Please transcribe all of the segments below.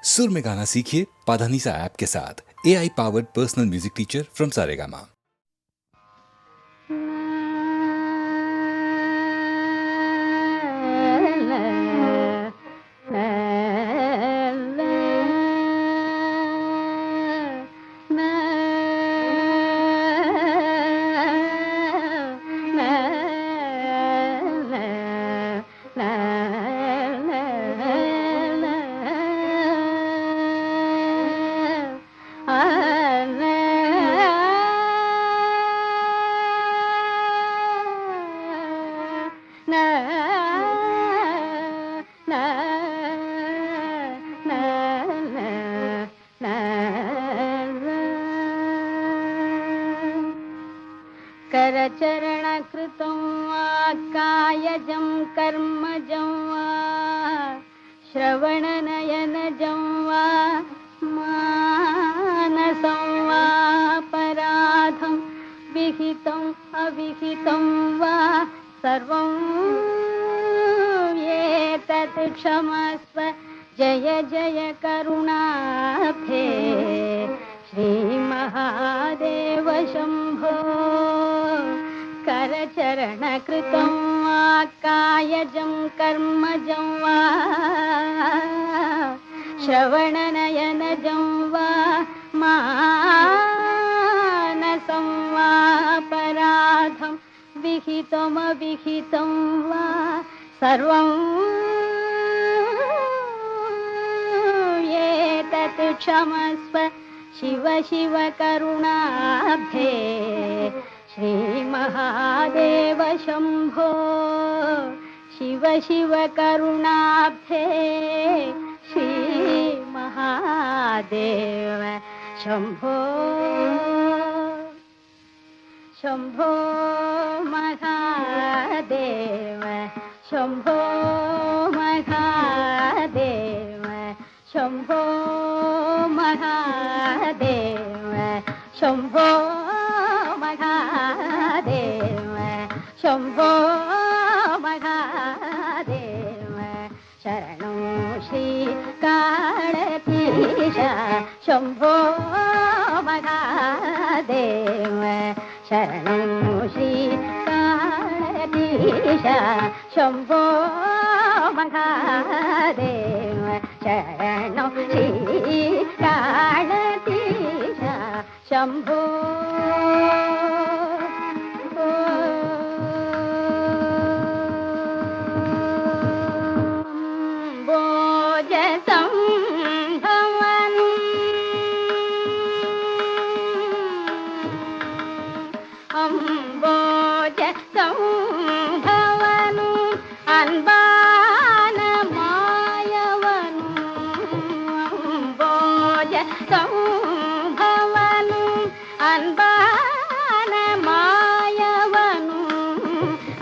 सुर में गाना सीखिए पाधानीसा ऐप के साथ। AI powered personal music teacher from Saregama. करचरणकृतं वा कायजं कर्मजं वा श्रवणनयनजं वा मानसं वा पराधं विहितम् अविहितं वा सर्वं एतत् क्षमस्व। जय जय करुणाब्धे श्रीमहादेव शम्भो। करचरणकृतं वा कायजं कर्मजं वा श्रवणनयनजं वा मानसं वा पराधं विहितमविहितं वा सर्वं एतत् क्षमस्व। शिव शिव करुणाब्धे श्रीमहादेव शम्भो। शिव शिव करुणाब्धे श्रीमहादेव शम्भो। शम्भो महादेव शम्भो महादेव शम्भो महादेव शम्भो महादेव शम्भो महादेव। शरणं श्रीकालतीश शम्भो महादेव। शरणं श्रीकालतीश शम्भो महादेव। शरणं श्रीकालतीश शम्भो।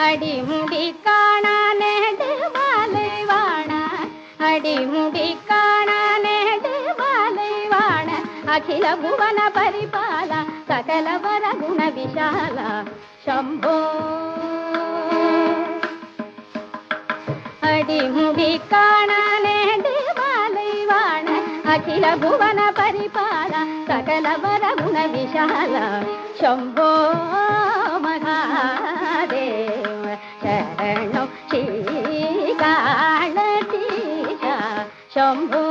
அடிமுடி காண நெடுமலைவாண அடிமுடி காண நெடுமலைவாண அகில புவன பரிபால சகல வர குண விஷால शम्भो। अडिमुडी काण नेडिमालैवाण अखिल भुवन परिपाल सकल वर गुण विशाल शम्भो महादेव। शरणं श्रीकालतीश शम्भो।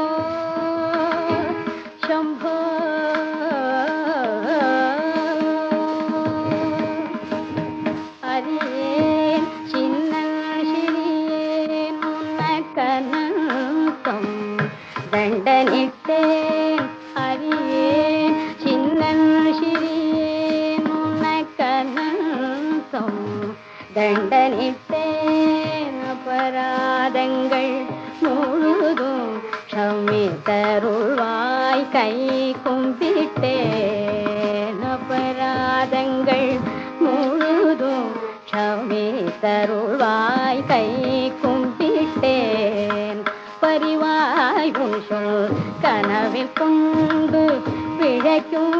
शम्भो தண்டனிட்டேன் அறியேன் சின்னன் சிறியேன் உனக்கனந்தம் தண்டனிட்டேன் அபராதங்கள் முழுதும் க்ஷமித்தருள்வாய் கை கும்பிட்டேன் அபராதங்கள் முழுதும் க்ஷமித்தருள்வாய் கை கும்பிட்டேன் பரிவாய் உன் சொல் கனவில் கொண்டு பிழைக்கும்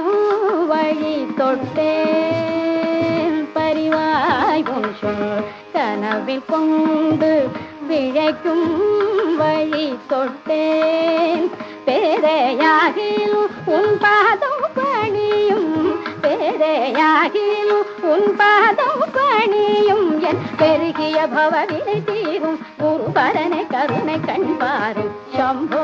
வழி தொட்டேன் பரிவாய் உன் சொல் கனவில் கொண்டு பிழைக்கும் வழி தொட்டேன் பேதையாகிலும் உன் பாதம் பணியும் பேதையாகிலும் உன் பாதம் பணியும் என் பெருகிய பவவினை தீரும் குருபரனை கருணை கண்பாரும் சம்போ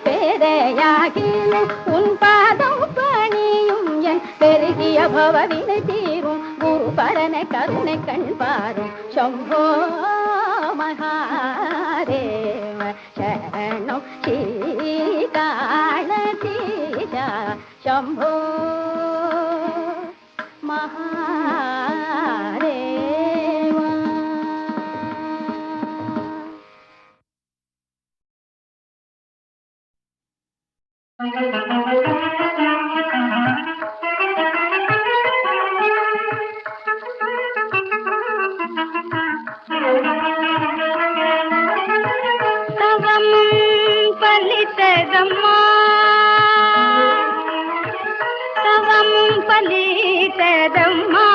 பேதையாகிலும் உன் பாதம் பணியும் என் பெருகிய பவவினை தீரும் குருபரனை கருணை கண்பாரும் சம்போ மகாதேவ சரணம் ஸ்ரீகாலதீஷா சம்போ மகாதேவ. தவமும் பலித்ததம்மா தவமும் பலித்ததம்மா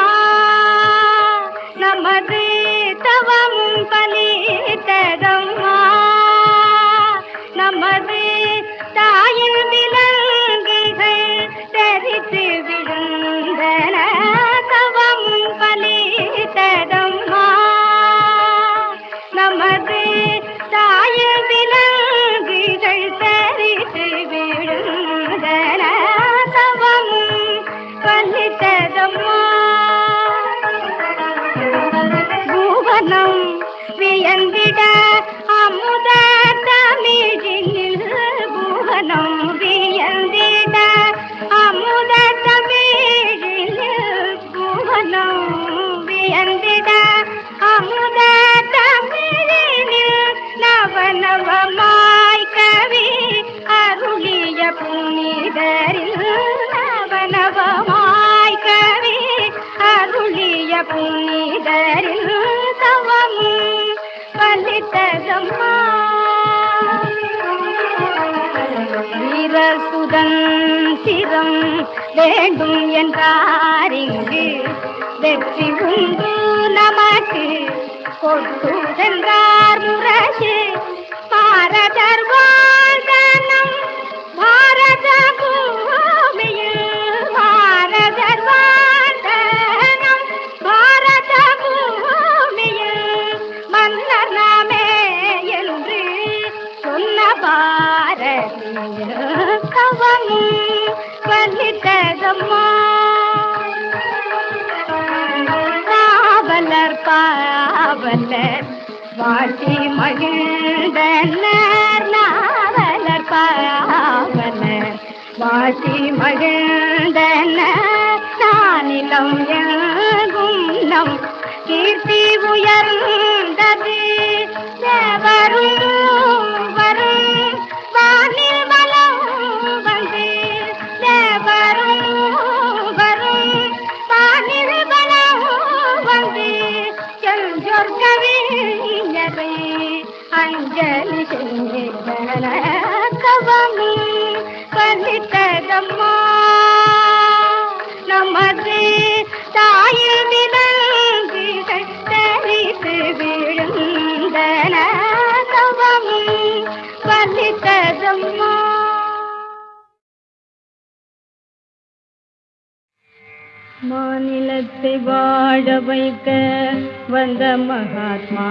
நமது தவமும் பலித்ததம்மா நமது தாயின் விலங்குகள் தரித்து விழுந்தன தவமும் பலித்ததம்மா நமது தாயின் விலங்குகள் தரித்து விழுந்தன தவமும் பலித்ததம்மா பூவனம் வியந்திட அமுத தமிழில் பூவனம் வியந்திட அமுத தமிழில் பூவனம் வியந்திட அமுத தமிழில் நவநவமாய் கவி அருளிய புனிதரில் நவநவமாய் கவி அருளிய புனிதரில் தவமும் பலித்ததம்மா வீர சுதந்திரம் வேண்டும் என்றாரிங்கு வெற்றி உண்டு நமக்கு கொண்டு சென்றார் முரசு பாரதர் வாழ்தனம் பாரத பூமியில் பாரதர் வாழ்தனம் பாரத பூமியில் மன்னர் நாமே என்று சொன்ன பாரதிய தவமும் பலித்ததம்மா காவலர் பாவலர் வாட்டி மகிழ்ந்தனர் நாவலர் பாவலர் வாட்டி மகிழ்ந்தனர் நானிலம் எங்கும் நம் கீர்த்தி உயர்ந்தது தேவரும் வரும் வானில் வலம் வந்து தேவரும் வரும் வானில் வலம் வந்து செஞ்சொர் கவிஞரை அஞ்சலி செய்தன தவமும் பலித்ததம்மா நமது தாயில் விலங்குகள் தரித்து விழுந்தன தவமும் பலித்ததம்மா. மாநிலத்தை வாழ வைக்க வந்த மகாத்மா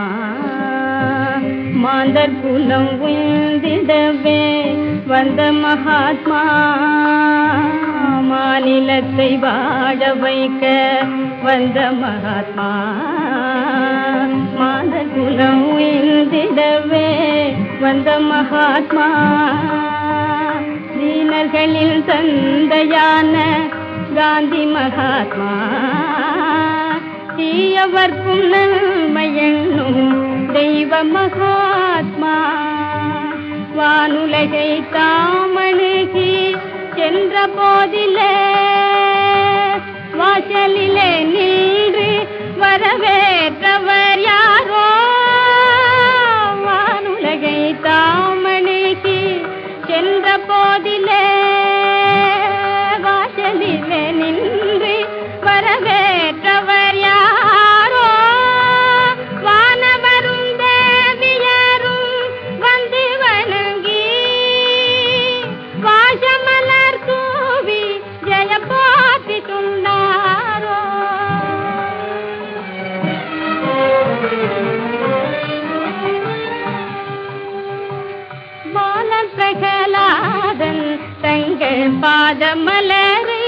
மாந்தர் குலம் உயர்ந்திடவே வந்த மகாத்மா மாநிலத்தை வாழ வைக்க வந்த மகாத்மா மாந்தர் குலம் உயர்ந்திடவே வந்த மகாத்மா தீனர்களில் தந்தையான காந்தி மகாத்மா தீயவர்க்கும் நன்மை எண்ணும் தெய்வ மகாத்மா வானுலகை தாமணுகி சென்ற போதிலே வாசலிலே நின்று வரவேற்றவர் யாரோ வானுலகை தாமணுகி சென்ற போதிலே வாசலிலே நின்று வரவேற்றவர் யாரோ வானவரும் தேவியரும் வந்து பாதமலரை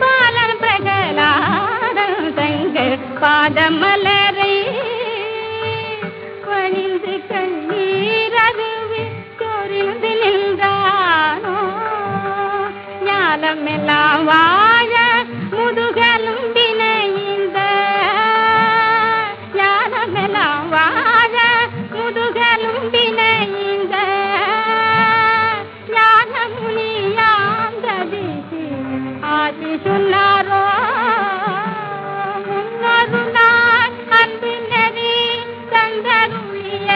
பாலன் பிரகலாதன் தங்கள் பாதமலரை பணிந்து கண்ணீரதுவே சொரிந்து நின்றானோ ஞானமெல்லாம் வாழ முதுகலும் வினைந்த ஞானமெல்லாம் வாழ முதுகலும் வினைந்த ஞானமுனியாந்ததிசி ஆசி சொன்னாரோ முன்னொரு நாள் அன்பு நெறி தந்தருளிய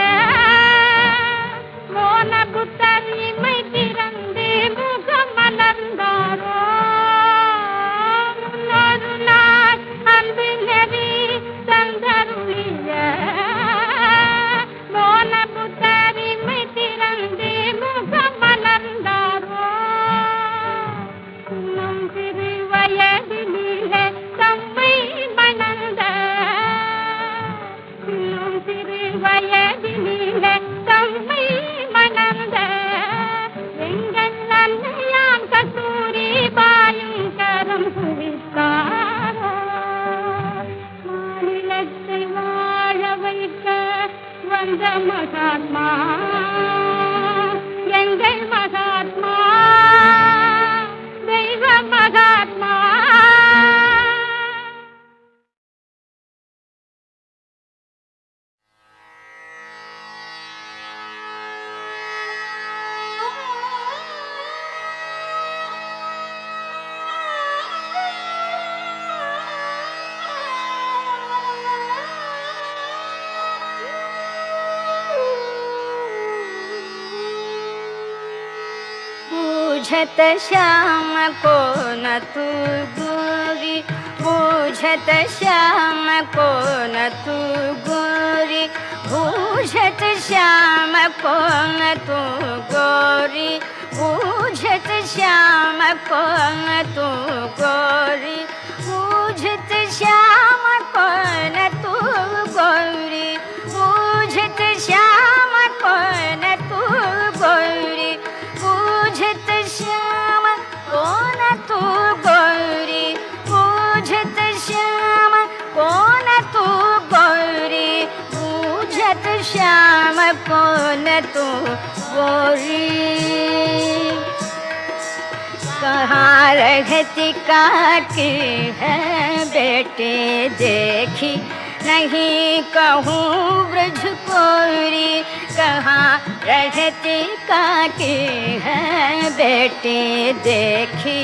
மோன புத்தர் இமை திறந்து முகம் மலர்ந்தாரோ முன்னொரு நாள் அன்பு நெறி தந்தருளிய மோன புத்தர் இமை திறந்து முகம் மலர்ந்தாரோ இன்னும் சிறு வயதிலே தம்மை மணந்த இன்னும் சிறு வயதிலே தம்மை மணந்த எங்கள் அன்னையாம் கஸ்தூரி பாயும் கரம் குவித்தாரோ மாநிலத்தை வாழ வைக்க வந்த மகாத்மா எங்கள் மகாத்மா தெய்வ மகாத்மா बूझत श्याम को न तू गोरी बूझत श्याम को न तू गोरी बूझत श्याम को न तू गोरी बूझत श्याम को न तू गोरी बूझत श्याम को न तू गोरी बूझत श्याम को न तू गोरी बूझत श्याम कौन तू गौरी बूझत श्याम कौन तू गौरी बूझत श्याम कौन तू गौरी कहाँ रहती काकी है बेटे देखी नहीं कहूँ ब्रज कोरी कहाँ रहती काकी है बेटी देखी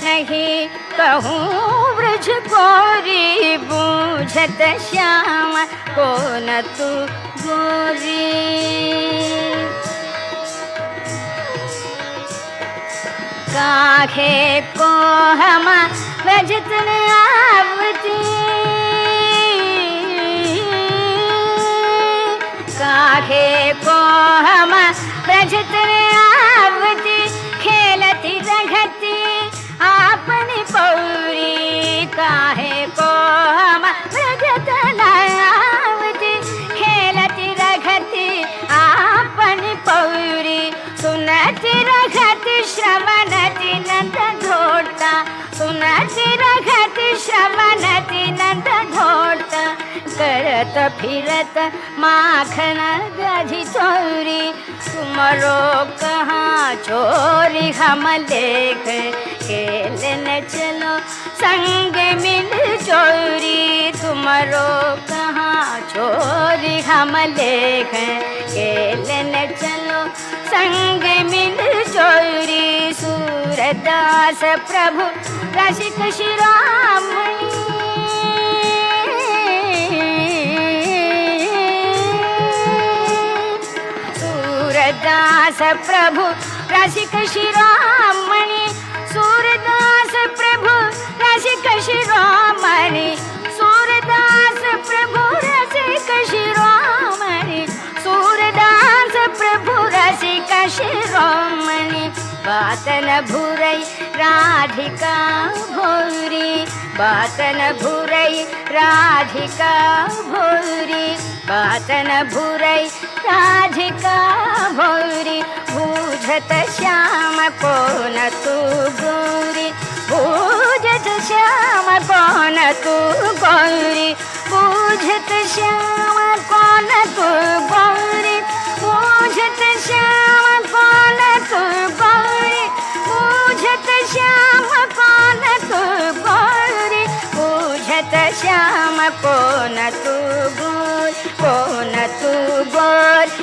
नहीं कहूँ ब्रज कोरी बूझत श्याम को न तू गोरी काहे को हम ब्रजत आवती काहे को हम ब्रजत आवती खेलती रघती अपनी पौरी काहे को हम ब्रजत आवती खेलती रघती अपनी पौरी सुनती रघती श्रवणती नंद घोटा सुनती रघती श्रवणती नंद घोटा करत फिरत माखन गाधी चोरी तुमरो कहाँ चोरी हम देख खेलने चलो संग मिल चोरी तुमरो कहाँ चोरी हम देख खेलने चलो संग मिल चोरी सूरदास प्रभु रसिक शिरोमणि सूरदास प्रभु रसिक शिरोमणि सूरदास प्रभु रसिक शिरोमणि सूरदास प्रभु रसिक शिरोमणि सूरदास प्रभु रसिक शिरोमणि बातन भुरई राधिका भौरी बातन भुरई राधिका भौरी बातन भुरई राधिका भौरी बूझ पूजत श्याम कौन तू गौरी पूजत श्याम कौन तू गौरी पूजत श्याम कौन तू गौरी पूजत श्याम कौन तू गौरी पूजत श्याम कौन तू गौरी पूजत श्याम कौन तू गौर कौन तू गौर